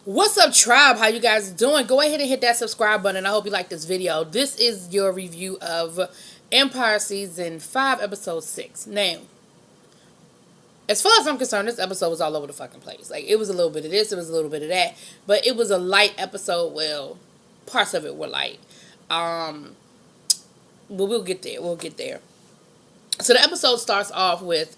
What's up, tribe? How you guys doing? Go ahead and hit that subscribe button. I hope you like this video. This is your review of Empire Season 5, Episode 6. Now, as far as I'm concerned, this episode was all over the fucking place. Like, it was a little bit of this, it was a little bit of that. But it was a light episode. Well, parts of it were light. But we'll get there. We'll get there. So the episode starts off with,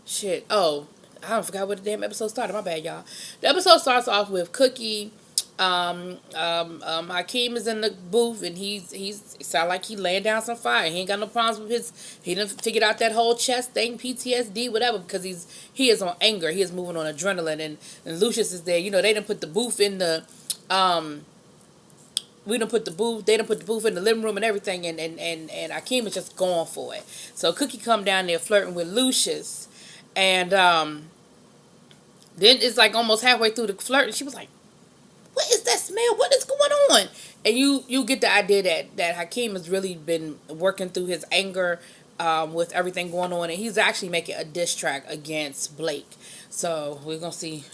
shit. Oh, I don't forgot what the damn episode started. My bad, y'all. The episode starts off with Cookie. Hakeem is in the booth and he's it sound like he laying down some fire. He ain't got no problems with he done figured out that whole chest thing, PTSD, whatever, because he is on anger. He is moving on adrenaline, and Lucius is there. You know, they done put the booth in the they done put the booth in the living room and everything, and Hakeem is just going for it. So Cookie come down there flirting with Lucius, and then it's like almost halfway through the flirt, and she was like, "What is that smell? What is going on?" And you get the idea that Hakeem has really been working through his anger with everything going on, and he's actually making a diss track against Blake. So we're gonna see.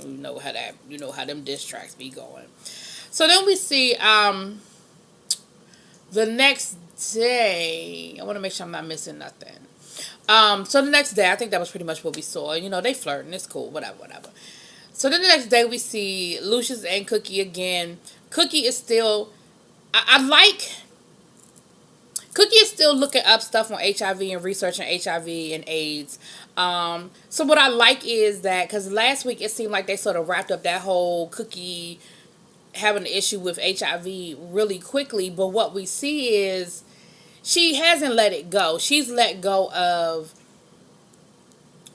you know how them diss tracks be going. So then we see the next day. I want to make sure I'm not missing nothing. So the next day, I think that was pretty much what we saw. You know, they flirting. It's cool. Whatever. So then the next day, we see Lucius and Cookie again. Cookie is still... I like... Cookie is still looking up stuff on HIV and researching HIV and AIDS. So what I like is that... Because last week, it seemed like they sort of wrapped up that whole Cookie having an issue with HIV really quickly. But what we see is... She hasn't let it go. She's let go of,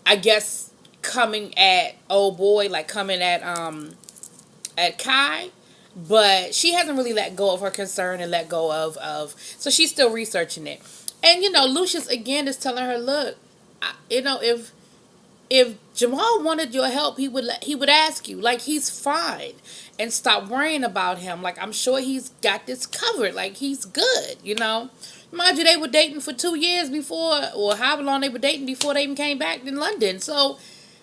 I guess, coming at old boy, like coming at Kai, but she hasn't really let go of her concern and let go of so she's still researching it. And Lucius again is telling her, look, if Jamal wanted your help, he would ask you. Like, he's fine, and stop worrying about him. Like, I'm sure he's got this covered. Like, he's good, Mind you, they were dating for 2 years before, or however long they were dating before they even came back in London. So,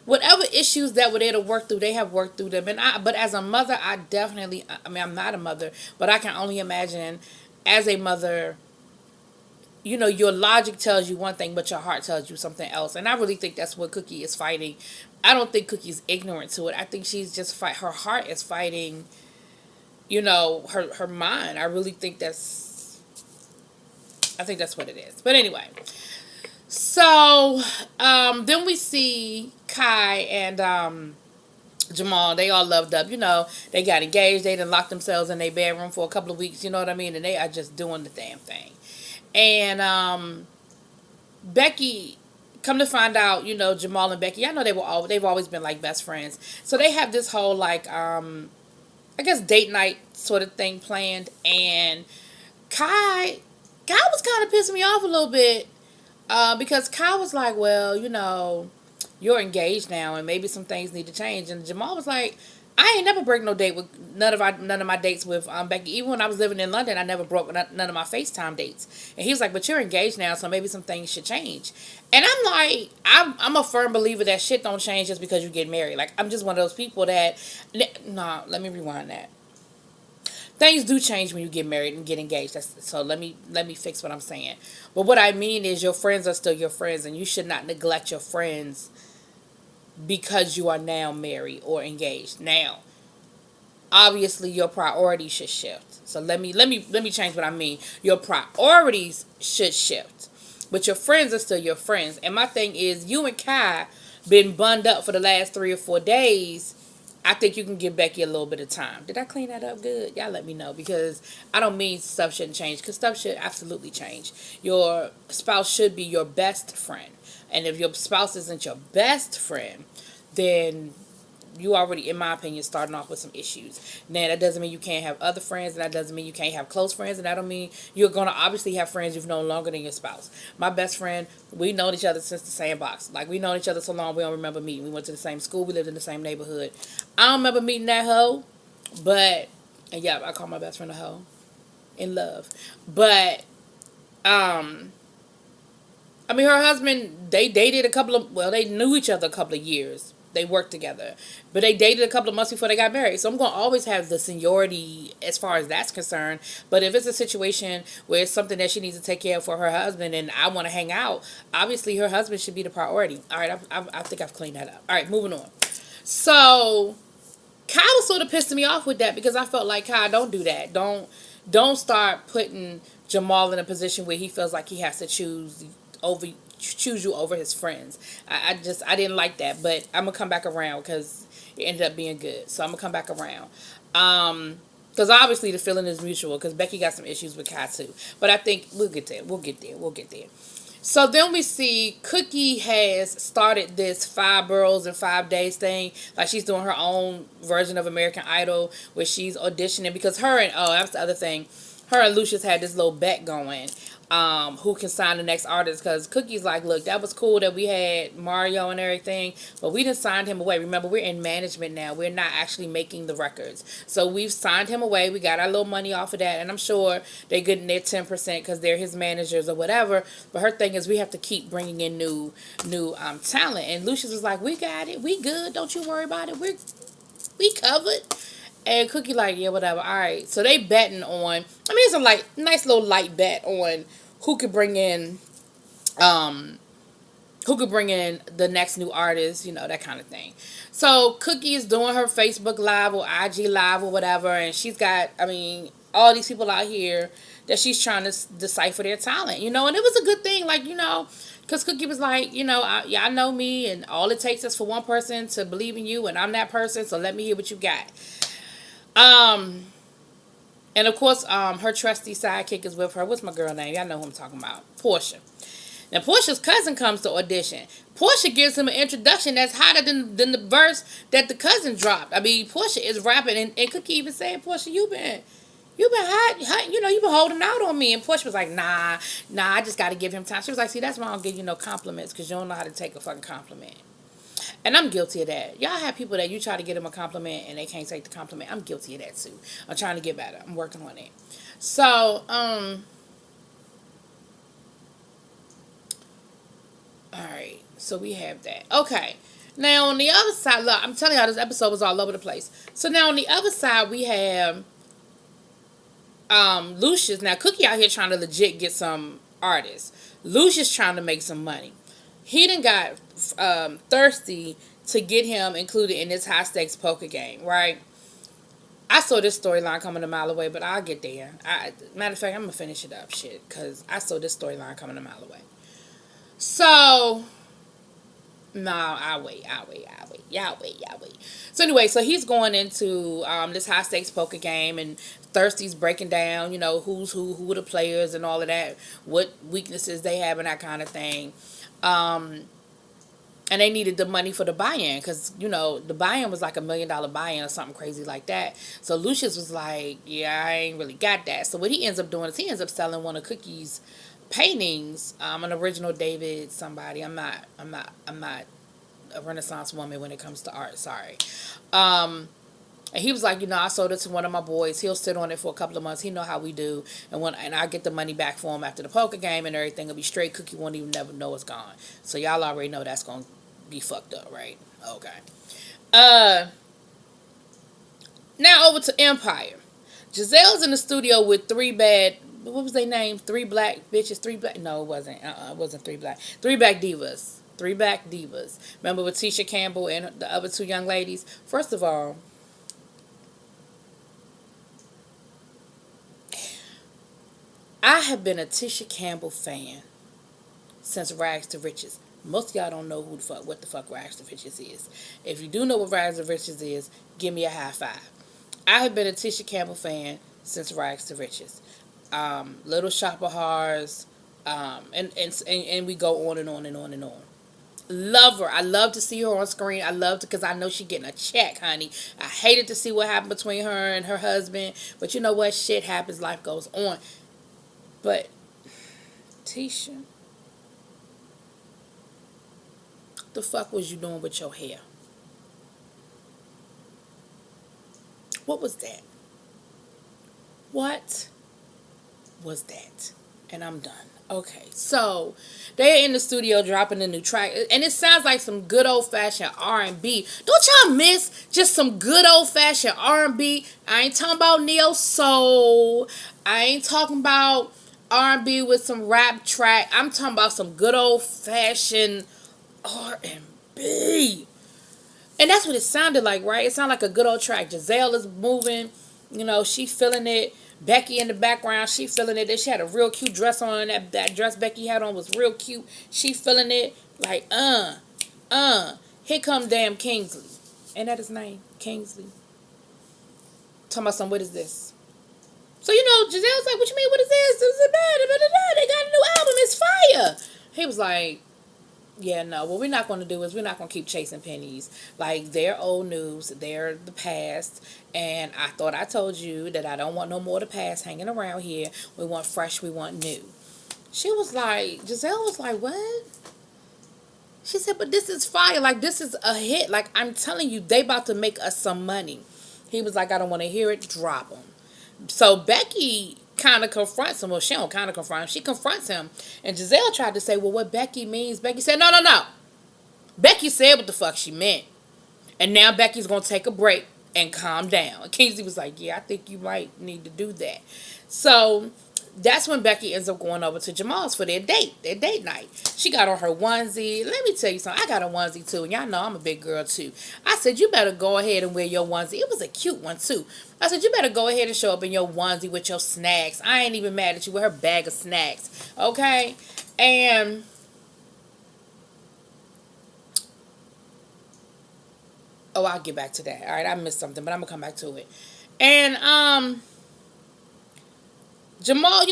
whatever issues that were there to work through, they have worked through them. But as a mother, I'm not a mother, but I can only imagine as a mother, your logic tells you one thing, but your heart tells you something else. And I really think that's what Cookie is fighting. I don't think Cookie's ignorant to it. I think she's just her heart is fighting, her mind. I really think that's what it is. But anyway, so then we see Kai and Jamal. They all loved up. They got engaged. They done locked themselves in their bedroom for a couple of weeks. You know what I mean? And they are just doing the damn thing. And Becky, come to find out, Jamal and Becky, I know they've always been like best friends. So they have this whole like I guess date night sort of thing planned, and Kai was kind of pissing me off a little bit because Kai was like, well, you're engaged now and maybe some things need to change. And Jamal was like, I ain't never break no date with none of my dates with Becky. Even when I was living in London, I never broke none of my FaceTime dates. And he was like, but you're engaged now, so maybe some things should change. And I'm like, I'm a firm believer that shit don't change just because you get married. Like, I'm just one of those people that... Nah, let me rewind that. Things do change when you get married and get engaged. So let me fix what I'm saying. But what I mean is your friends are still your friends, and you should not neglect your friends because you are now married or engaged. Now, obviously your priorities should shift. So let me change what I mean. Your priorities should shift. But your friends are still your friends. And my thing is, you and Kai been bunned up for the last 3 or 4 days. I think you can give Becky a little bit of time. Did I clean that up good? Y'all let me know, because I don't mean stuff shouldn't change, because stuff should absolutely change. Your spouse should be your best friend. And if your spouse isn't your best friend, then you already, in my opinion, starting off with some issues. Now, that doesn't mean you can't have other friends, and that doesn't mean you can't have close friends, and that don't mean you're going to obviously have friends you've known longer than your spouse. My best friend, we known each other since the sandbox. Like, we known each other so long, we don't remember meeting. We went to the same school, we lived in the same neighborhood. I don't remember meeting that hoe, but, and yeah, I call my best friend a hoe. In love. But, her husband, they dated they knew each other a couple of years. they worked together, but they dated a couple of months before they got married. So I'm going to always have the seniority as far as that's concerned. But if it's a situation where it's something that she needs to take care of for her husband and I want to hang out, obviously her husband should be the priority. All right, I think I've cleaned that up. All right, moving on. So Kyle was sort of pissing me off with that because I felt like, Kyle, don't do that. Don't start putting Jamal in a position where he feels like he has to choose you over his friends. I didn't like that, but I'm gonna come back around because it ended up being good. So I'm gonna come back around. Because obviously the feeling is mutual. Because Becky got some issues with Kai too, but I think we'll get there. We'll get there. We'll get there. So then we see Cookie has started this 5 boroughs in 5 days thing. Like she's doing her own version of American Idol where she's auditioning because her and, oh, that's the other thing. Her and Lucius had this little bet going. Who can sign the next artist? Because Cookie's like, look, that was cool that we had Mario and everything, but we didn't sign him away. Remember, we're in management now. We're not actually making the records. So we've signed him away. We got our little money off of that, and I'm sure they're getting their 10% because they're his managers or whatever. But her thing is we have to keep bringing in new talent. And Lucius was like, we got it. We good. Don't you worry about it. We covered. And Cookie like, yeah, whatever. All right. So they betting on, I mean, it's a nice little light bet on who could bring in the next new artist, that kind of thing. So Cookie is doing her Facebook Live or IG Live or whatever, and she's got, I mean, all these people out here that she's trying to decipher their talent, and it was a good thing, because Cookie was like, y'all know me, and all it takes is for one person to believe in you, and I'm that person, so let me hear what you got. And of course, her trusty sidekick is with her. What's my girl name? Y'all know who I'm talking about. Portia. Now, Portia's cousin comes to audition. Portia gives him an introduction that's hotter than the verse that the cousin dropped. I mean, Portia is rapping, and Cookie even saying, Portia, you've been hot, you've been holding out on me. And Portia was like, nah, I just got to give him time. She was like, see, that's why I don't give you no compliments, because you don't know how to take a fucking compliment. And I'm guilty of that. Y'all have people that you try to get them a compliment and they can't take the compliment. I'm guilty of that too. I'm trying to get better. I'm working on it. So, alright. So we have that. Okay. Now on the other side, look, I'm telling y'all this episode was all over the place. So now on the other side we have Lucius. Now Cookie out here trying to legit get some artists. Lucius trying to make some money. He done got thirsty to get him included in this high stakes poker game, right? I saw this storyline coming a mile away, but I'll get there. Matter of fact, I'm gonna finish it up, because I saw this storyline coming a mile away. So, no, I'll wait. Y'all wait. So anyway, so he's going into this high stakes poker game, and Thirsty's breaking down, who's who are the players and all of that, what weaknesses they have and that kind of thing. And they needed the money for the buy-in because, the buy-in was like $1 million buy-in or something crazy like that. So Lucius was like, yeah, I ain't really got that. So what he ends up doing is he ends up selling one of Cookie's paintings, an original David somebody. I'm not a Renaissance woman when it comes to art. Sorry. And he was like, I sold it to one of my boys. He'll sit on it for a couple of months. He know how we do. And I get the money back for him after the poker game and everything will be straight. Cookie won't even never know it's gone. So y'all already know that's going to be fucked up, right? Okay. Now over to Empire. Giselle's in the studio with what was their name? 3 black bitches, no, it wasn't. It wasn't 3 black. 3 black divas. 3 black divas. Remember with Tisha Campbell and the other 2 young ladies? First of all, I have been a Tisha Campbell fan since Rags to Riches. Most of y'all don't know what the fuck Rags to Riches is. If you do know what Rags to Riches is, give me a high five. I have been a Tisha Campbell fan since Rags to Riches. Little Shop of Horrors, and we go on and on and on and on. Love her. I love to see her on screen. I loved it because I know she's getting a check, honey. I hated to see what happened between her and her husband, but you know what? Shit happens. Life goes on. But Tisha, the fuck was you doing with your hair? What was that? What was that? And I'm done. Okay, so they're in the studio dropping a new track, and it sounds like some good old fashioned R&B. Don't y'all miss just some good old fashioned R&B? I ain't talking about neo soul. I ain't talking about R&B with some rap track. I'm talking about some good old fashioned R&B. And that's what it sounded like, right? It sounded like a good old track. Giselle is moving, she feeling it. Becky in the background, she feeling it. Then she had a real cute dress on. That dress Becky had on was real cute. She feeling it. Like, Here come damn Kingsley. Ain't that his name? Kingsley. Talking about what is this? So, Giselle's like, what you mean, what is this? This is bad. They got a new album. It's fire. He was like, yeah, no. What we're not going to do is we're not going to keep chasing pennies. Like, they're old news. They're the past. And I thought I told you that I don't want no more of the past hanging around here. We want fresh. We want new. Giselle was like, what? She said, but this is fire. Like, this is a hit. Like, I'm telling you, they about to make us some money. He was like, I don't want to hear it. Drop them. So Becky kind of confronts him. Well, she don't kind of confront him. She confronts him. And Giselle tried to say, well, what Becky means. Becky said, no. Becky said what the fuck she meant. And now Becky's going to take a break and calm down. And Kingsley was like, yeah, I think you might need to do that. So that's when Becky ends up going over to Jamal's for their date night. She got on her onesie. Let me tell you something. I got a onesie too. And y'all know I'm a big girl too. I said, you better go ahead and wear your onesie. It was a cute one too. I said, you better go ahead and show up in your onesie with your snacks. I ain't even mad at you with her bag of snacks. Okay? And I'll get back to that. All right, I missed something, but I'm gonna come back to it. And Jamal,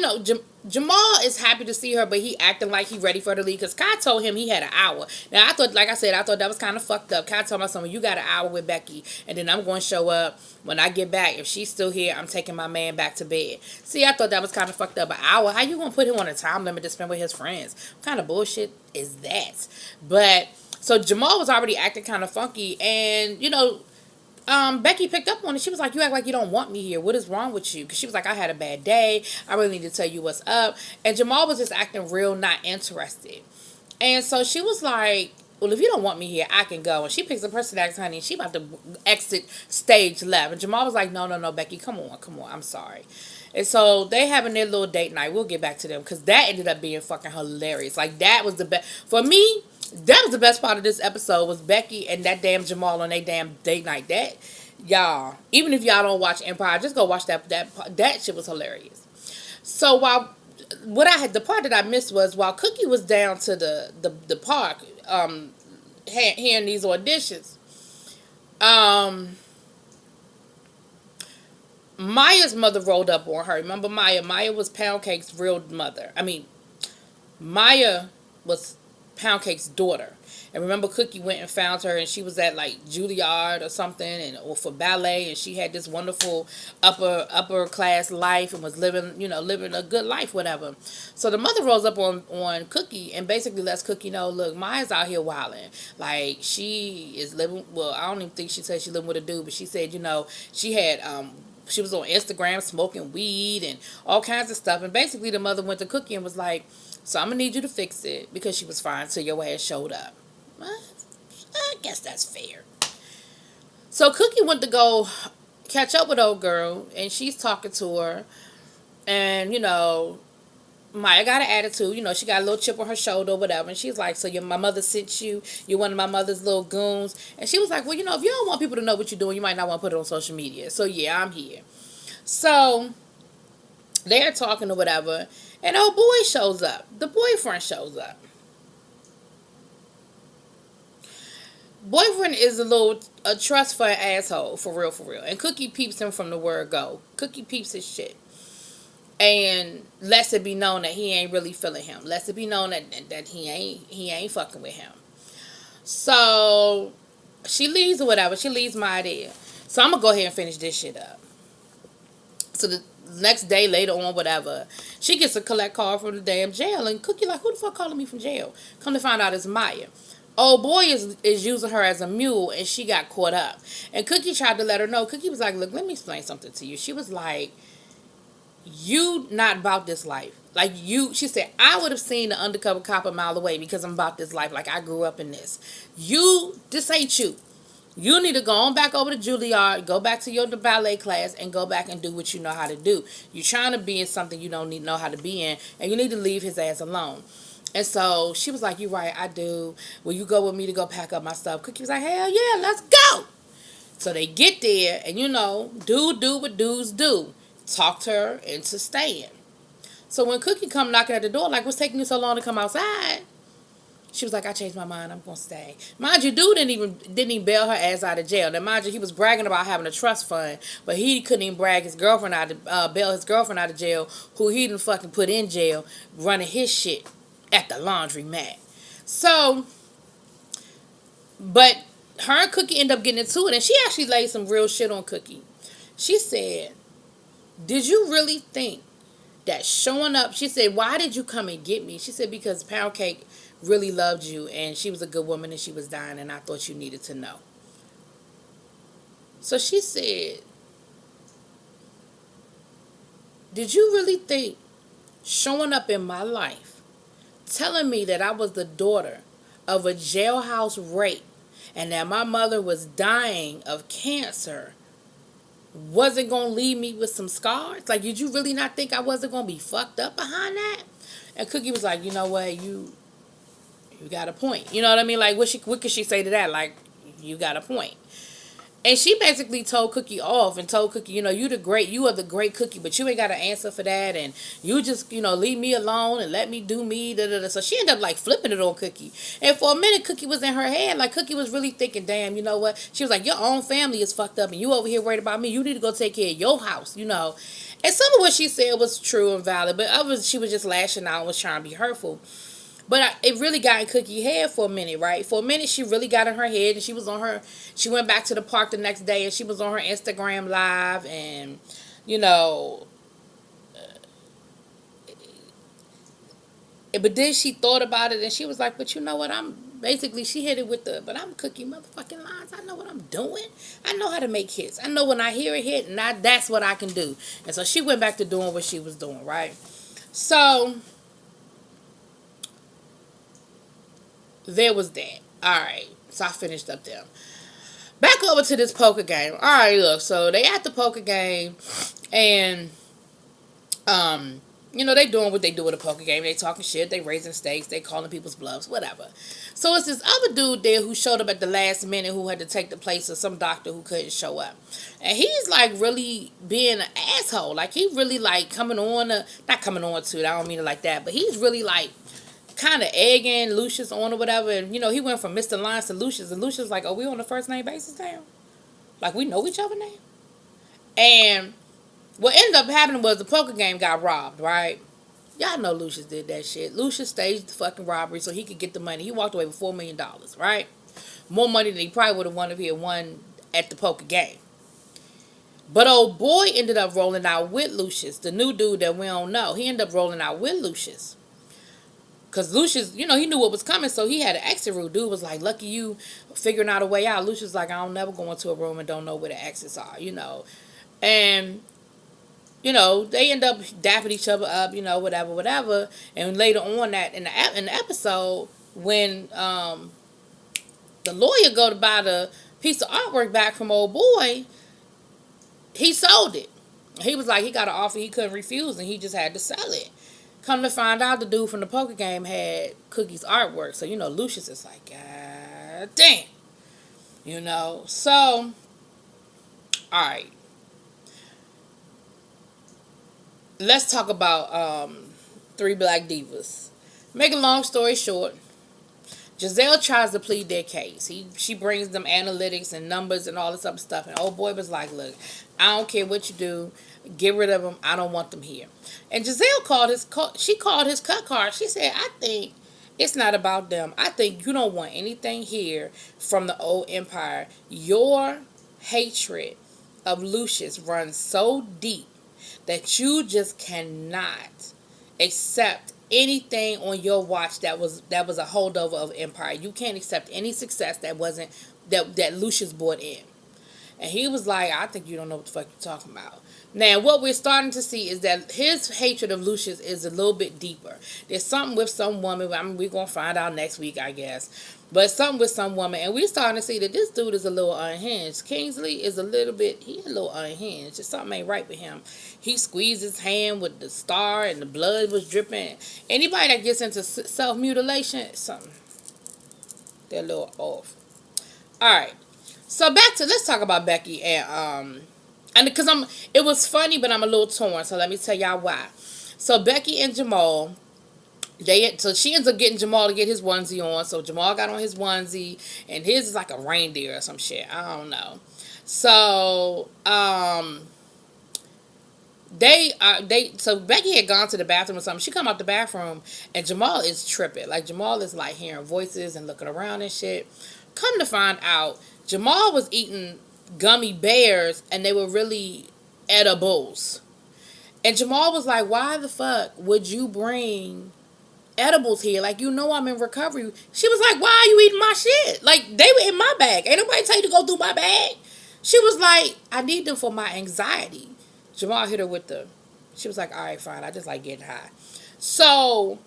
Jamal is happy to see her, but he acting like he ready for her to leave because Kai told him he had an hour. Now, I thought that was kind of fucked up. Kai told my son, you got an hour with Becky, and then I'm going to show up when I get back. If she's still here, I'm taking my man back to bed. See, I thought that was kind of fucked up. An hour? How you going to put him on a time limit to spend with his friends? What kind of bullshit is that? But, so Jamal was already acting kind of funky, and, Becky picked up on it. She was like, you act like you don't want me here. What is wrong with you? Because she was like, I had a bad day. I really need to tell you what's up. And Jamal was just acting real not interested. And so she was like, well, if you don't want me here, I can go. And she picks up her snacks, honey, and she about to exit stage left. And Jamal was like, no, Becky, come on. I'm sorry. And so they having their little date night. We'll get back to them because that ended up being fucking hilarious. Like, that was the best. For me, that was the best part of this episode was Becky and that damn Jamal on their damn date night. That, y'all, even if y'all don't watch Empire, just go watch that shit was hilarious. So the part that I missed was while Cookie was down to the park, hearing these auditions, Maya's mother rolled up on her. Remember Maya? Maya was Pound Cake's real mother. Maya was Pound Cake's daughter. And remember Cookie went and found her and she was at like Juilliard or something or for ballet, and she had this wonderful upper class life and was living a good life, whatever. So the mother rolls up on Cookie and basically lets Cookie know, look, Maya's out here wilding. Like, she is living, well, I don't even think she said she living with a dude, but she said, she had she was on Instagram smoking weed and all kinds of stuff. And basically the mother went to Cookie and was like, so I'm going to need you to fix it because she was fine till your ass showed up. Well, I guess that's fair. So Cookie went to go catch up with old girl and she's talking to her. And, Maya got an attitude. She got a little chip on her shoulder or whatever. And she's like, so my mother sent you. You're one of my mother's little goons. And she was like, well, if you don't want people to know what you're doing, you might not want to put it on social media. So, yeah, I'm here. So they're talking or whatever. And old boy shows up. The boyfriend shows up. Boyfriend is a trust fund asshole, for real. And Cookie peeps him from the word go. Cookie peeps his shit. And lets it be known that he ain't really feeling him. Lets it be known that he ain't fucking with him. So she leaves or whatever. She leaves my idea. So I'm gonna go ahead and finish this shit up. So the next day, later on, whatever, she gets a collect call from the damn jail. And Cookie like, who the fuck calling me from jail? Come to find out it's Maya. Old boy is using her as a mule, and she got caught up. And Cookie tried to let her know. Cookie was like, look, let me explain something to you. She was like, you not about this life. Like you, she said, I would have seen the undercover cop a mile away because I'm about this life. Like I grew up in this. This ain't you. You need to go on back over to Juilliard, go back to your ballet class, and go back and do what you know how to do. You're trying to be in something you don't need know how to be in, and you need to leave his ass alone. And so she was like, "You're right, I do. Will you go with me to go pack up my stuff?" Cookie was like, "Hell yeah, let's go." So they get there, and dude do what dudes do. Talked her into staying. So when Cookie come knocking at the door, like, what's taking you so long to come outside? She was like, I changed my mind. I'm gonna stay. Mind you, dude didn't even bail her ass out of jail. Now, mind you, he was bragging about having a trust fund, but he couldn't even brag his girlfriend out of bail his girlfriend out of jail, who he done fucking put in jail, running his shit at the laundromat. So, but her and Cookie end up getting into it, and she actually laid some real shit on Cookie. She said, "Did you really think that showing up?" She said, "Why did you come and get me?" She said, "Because Pound Cake really loved you and she was a good woman and she was dying and I thought you needed to know." So she said, "Did you really think showing up in my life, telling me that I was the daughter of a jailhouse rape and that my mother was dying of cancer, wasn't going to leave me with some scars? Like, did you really not think I wasn't going to be fucked up behind that?" And Cookie was like, "You know what, you got a point." You know what I mean? Like, what could she say to that? Like, you got a point. And she basically told Cookie off and told Cookie, you are the great Cookie, but you ain't got an answer for that. And you just, leave me alone and let me do me. Da, da, da. So she ended up like flipping it on Cookie. And for a minute, Cookie was in her head. Like, Cookie was really thinking, damn, you know what? She was like, your own family is fucked up and you over here worried about me. You need to go take care of your house, And some of what she said was true and valid, but others she was just lashing out and was trying to be hurtful. But it really got in Cookie's head for a minute, right? For a minute, she really got in her head, and she went back to the park the next day, and she was on her Instagram Live, and, but then she thought about it, and she was like, but you know what, she hit it but I'm Cookie motherfucking lines. I know what I'm doing. I know how to make hits. I know when I hear a hit, and that's what I can do. And so she went back to doing what she was doing, right? So there was that. Alright. So I finished up there. Back over to this poker game. Alright, look. So they at the poker game. And, they doing what they do with a poker game. They talking shit. They raising stakes. They calling people's bluffs. Whatever. So it's this other dude there who showed up at the last minute who had to take the place of some doctor who couldn't show up. And he's like really being an asshole. Like he really like coming on. Not coming on to it. I don't mean it like that. But he's really like kind of egging Lucius on or whatever. And, he went from Mr. Lyons to Lucius. And Lucius like, oh, we on a first name basis now? Like, we know each other now? And what ended up happening was the poker game got robbed, right? Y'all know Lucius did that shit. Lucius staged the fucking robbery so he could get the money. He walked away with $4 million, right? More money than he probably would have won if he had won at the poker game. But old boy ended up rolling out with Lucius, the new dude that we don't know. He ended up rolling out with Lucius. Because Lucius, he knew what was coming, so he had an exit route. Dude was like, lucky you figuring out a way out. Lucius was like, I don't never go into a room and don't know where the exits are, And, they end up dapping each other up, whatever. And later on that in the episode, when the lawyer go to buy the piece of artwork back from old boy, he sold it. He was like, he got an offer he couldn't refuse, and he just had to sell it. Come to find out, the dude from the poker game had Cookie's artwork. So, Lucius is like, God damn. So, alright. Let's talk about Three Black Divas. Make a long story short, Giselle tries to plead their case. She brings them analytics and numbers and all this other stuff. And old boy was like, look, I don't care what you do. Get rid of them. I don't want them here. And Giselle called his cut card. She said, I think it's not about them. I think you don't want anything here from the old empire. Your hatred of Lucius runs so deep that you just cannot accept anything on your watch that was a holdover of empire. You can't accept any success that Lucius brought in. And he was like, I think you don't know what the fuck you're talking about. Now, what we're starting to see is that his hatred of Lucius is a little bit deeper. There's something with some woman. I mean, we're going to find out next week, I guess. But something with some woman. And we're starting to see that this dude is a little unhinged. Kingsley is a little unhinged. Just something ain't right with him. He squeezed his hand with the star and the blood was dripping. Anybody that gets into self-mutilation, something, they're a little off. Alright. So let's talk about Becky and because it was funny, but I'm a little torn. So let me tell y'all why. So Becky and Jamal, so she ends up getting Jamal to get his onesie on. So Jamal got on his onesie, and his is like a reindeer or some shit. I don't know. So so Becky had gone to the bathroom or something. She come out the bathroom, and Jamal is tripping. Like Jamal is like hearing voices and looking around and shit. Come to find out, Jamal was eating gummy bears, and they were really edibles. And Jamal was like, why the fuck would you bring edibles here? Like, you know I'm in recovery. She was like, why are you eating my shit? Like, they were in my bag. Ain't nobody tell you to go through my bag. She was like, I need them for my anxiety. Jamal hit her she was like, all right, fine. I just like getting high. So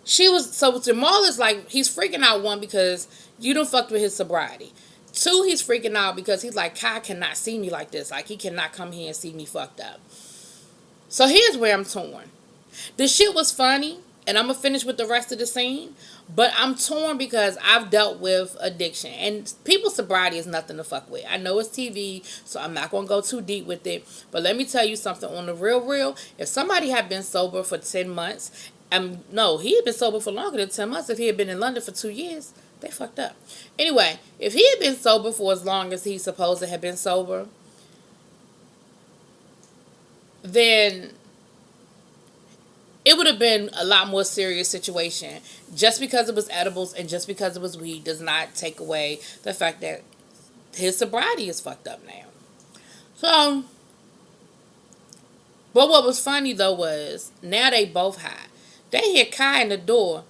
Jamal is like, he's freaking out, one, because you done fucked with his sobriety. Two, he's freaking out because he's like, Kai cannot see me like this. Like, he cannot come here and see me fucked up. So here's where I'm torn. This shit was funny, and I'm going to finish with the rest of the scene. But I'm torn because I've dealt with addiction. And people's sobriety is nothing to fuck with. I know it's TV, so I'm not going to go too deep with it. But let me tell you something. On the real, if somebody had been sober for 10 months, no, he had been sober for longer than 10 months. If he had been in London for 2 years, they fucked up. Anyway, if he had been sober for as long as he supposed to have been sober, then it would have been a lot more serious situation. Just because it was edibles and just because it was weed does not take away the fact that his sobriety is fucked up now. So, but what was funny though was, now they both high. They hear Kai in the door.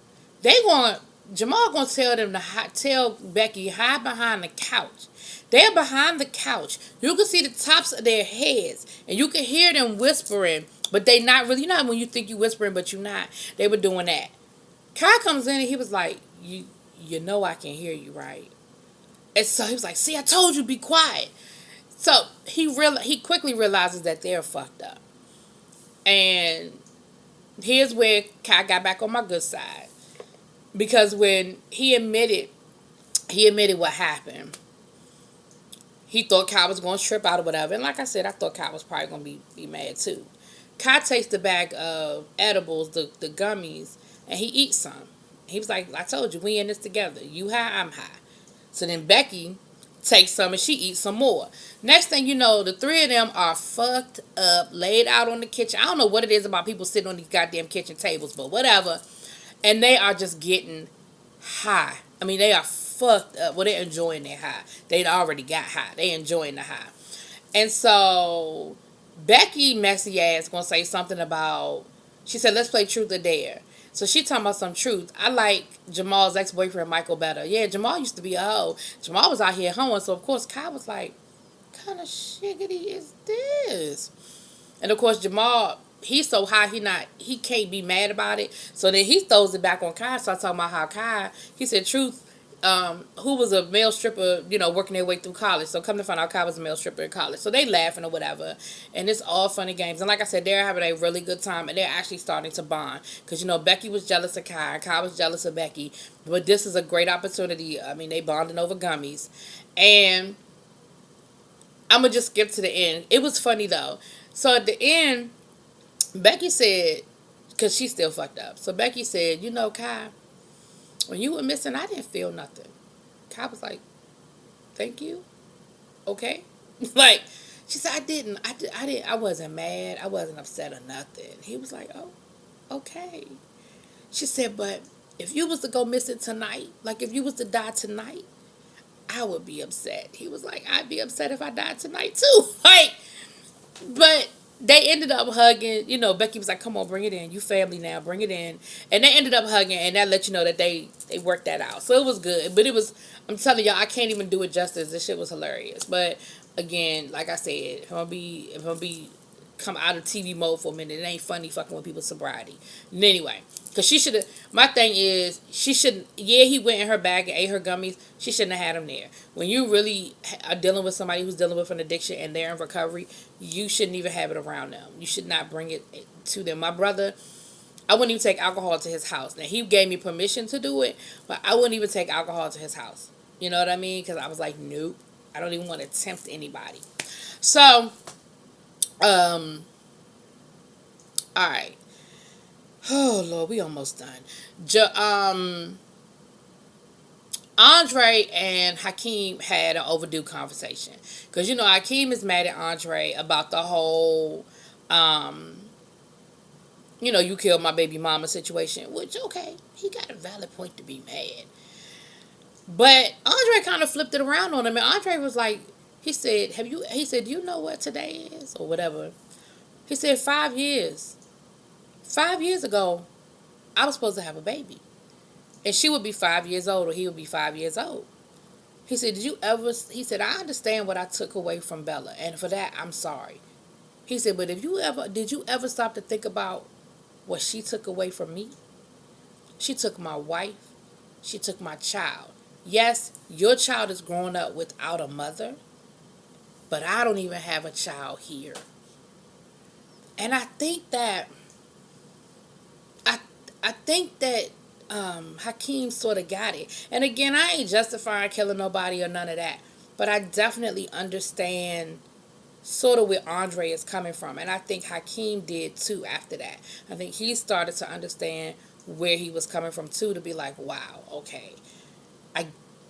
Jamal gonna tell them to tell Becky, hide behind the couch. They're behind the couch. You can see the tops of their heads, and you can hear them whispering, but they not really. You know when you think you whispering, but you not. They were doing that. Kai comes in and he was like, "You know I can hear you, right?" And so he was like, "See, I told you, be quiet." So he quickly realizes that they're fucked up, and here's where Kai got back on my good side. Because when he admitted what happened, he thought Kai was going to trip out or whatever. And like I said, I thought Kai was probably going to be mad too. Kai takes the bag of edibles, the gummies, and he eats some. He was like, I told you, we in this together. You high, I'm high. So then Becky takes some and she eats some more. Next thing you know, the three of them are fucked up, laid out on the kitchen. I don't know what it is about people sitting on these goddamn kitchen tables, but whatever. And they are just getting high. I mean, they are fucked up. Well, they're enjoying their high. They'd already got high. They enjoying the high. And so Becky, messy ass, gonna say something about, she said, let's play truth or dare. So she talking about some truth. I like Jamal's ex-boyfriend, Michael, better. Yeah, Jamal used to be a hoe. Jamal was out here hoeing. So, of course, Kai was like, what kind of shiggity is this? And, of course, Jamal, he's so high, he can't be mad about it. So then he throws it back on Kai. So I talking about how Kai, he said, truth, who was a male stripper, working their way through college. So come to find out, Kai was a male stripper in college. So they laughing or whatever. And it's all funny games. And like I said, they're having a really good time. And they're actually starting to bond. Because, Becky was jealous of Kai. And Kai was jealous of Becky. But this is a great opportunity. I mean, they bonding over gummies. And I'm going to just skip to the end. It was funny, though. So at the end, Becky said, because she's still fucked up. So Becky said, Kai, when you were missing, I didn't feel nothing. Kai was like, thank you. Okay. Like, she said, I wasn't mad. I wasn't upset or nothing. He was like, oh, okay. She said, but if you was to go missing tonight, like if you was to die tonight, I would be upset. He was like, I'd be upset if I died tonight too. Like, but they ended up hugging. You know, Becky was like, "Come on, bring it in. You family now, bring it in." And they ended up hugging, and that let you know that they worked that out. So it was good. But it was, I'm telling y'all, I can't even do it justice. This shit was hilarious. But again, like I said, if I'm be come out of TV mode for a minute, it ain't funny fucking with people's sobriety. And anyway, because she should have. My thing is, she shouldn't. Yeah, he went in her bag and ate her gummies. She shouldn't have had him there. When you really are dealing with somebody who's dealing with an addiction and they're in recovery, you shouldn't even have it around them. You should not bring it to them. My brother, I wouldn't even take alcohol to his house. Now, he gave me permission to do it, but I wouldn't even take alcohol to his house. You know what I mean? Because I was like, nope. I don't even want to tempt anybody. So, all right. Oh, Lord, we almost done. Andre and Hakeem had an overdue conversation. Because, you know, Hakeem is mad at Andre about the whole, you know, you killed my baby mama situation. Which, okay, he got a valid point to be mad. But Andre kind of flipped it around on him. And Andre was like, he said, do you know what today is? Or whatever. He said, 5 years. 5 years ago, I was supposed to have a baby. And she would be 5 years old or he would be 5 years old. He said, he said, I understand what I took away from Bella. And for that, I'm sorry. He said, but did you ever stop to think about what she took away from me? She took my wife. She took my child. Yes, your child is growing up without a mother, but I don't even have a child here. And I think that Hakeem sort of got it. And again, I ain't justifying killing nobody or none of that, but I definitely understand sort of where Andre is coming from. And I think Hakeem did too after that. I think he started to understand where he was coming from too, to be like, wow, okay.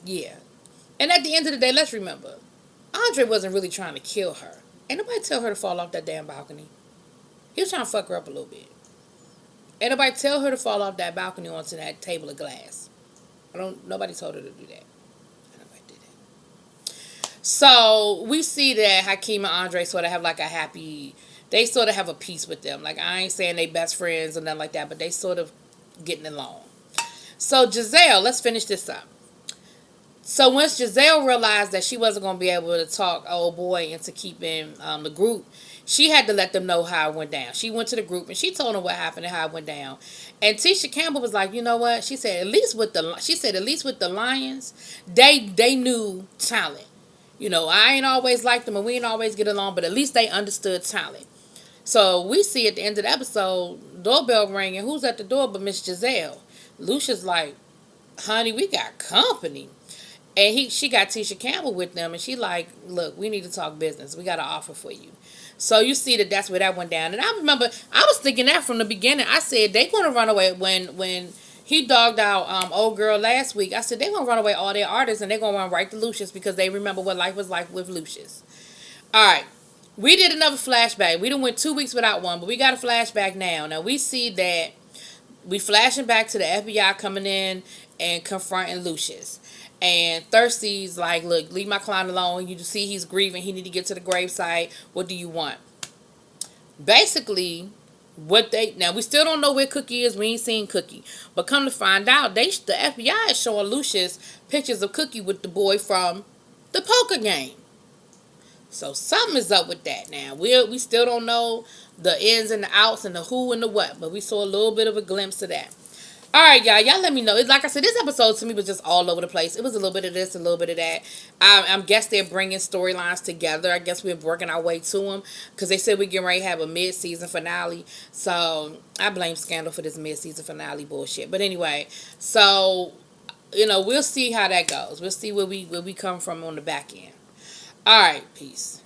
Yeah. And at the end of the day, let's remember, Andre wasn't really trying to kill her. Ain't nobody tell her to fall off that damn balcony. He was trying to fuck her up a little bit. Ain't nobody tell her to fall off that balcony onto that table of glass. Nobody told her to do that. Nobody did that. So we see that Hakeem and Andre sort of have like they sort of have a peace with them. Like, I ain't saying they best friends or nothing like that, but they sort of getting along. So Giselle, let's finish this up. So once Giselle realized that she wasn't going to be able to talk old boy into keeping the group, she had to let them know how it went down. She went to the group and she told them what happened and how it went down. And Tisha Campbell was like, you know what? She said, at least with the Lions, they knew talent. You know, I ain't always liked them and we ain't always get along, but at least they understood talent. So we see at the end of the episode, doorbell ringing. Who's at the door but Miss Giselle? Lucia's like, honey, we got company. And she got Tisha Campbell with them, and she like, look, we need to talk business. We got an offer for you. So you see that's where that went down. And I remember, I was thinking that from the beginning. I said, they going to run away when he dogged out old girl last week. I said, they're going to run away all their artists, and they're going to run right to Lucius because they remember what life was like with Lucius. All right. We did another flashback. We done went 2 weeks without one, but we got a flashback now. Now, we see that we flashing back to the FBI coming in and confronting Lucius. And Thirsty's like, look, leave my client alone. You see he's grieving. He need to get to the gravesite. What do you want? Basically, now we still don't know where Cookie is. We ain't seen Cookie. But come to find out, the FBI is showing Lucius pictures of Cookie with the boy from the poker game. So something is up with that now. We still don't know the ins and the outs and the who and the what. But we saw a little bit of a glimpse of that. Alright, y'all. Y'all let me know. Like I said, this episode to me was just all over the place. It was a little bit of this, a little bit of that. I guess they're bringing storylines together. I guess we're working our way to them. Because they said we're getting ready to have a mid-season finale. So, I blame Scandal for this mid-season finale bullshit. But anyway, so, you know, we'll see how that goes. We'll see where we come from on the back end. Alright, peace.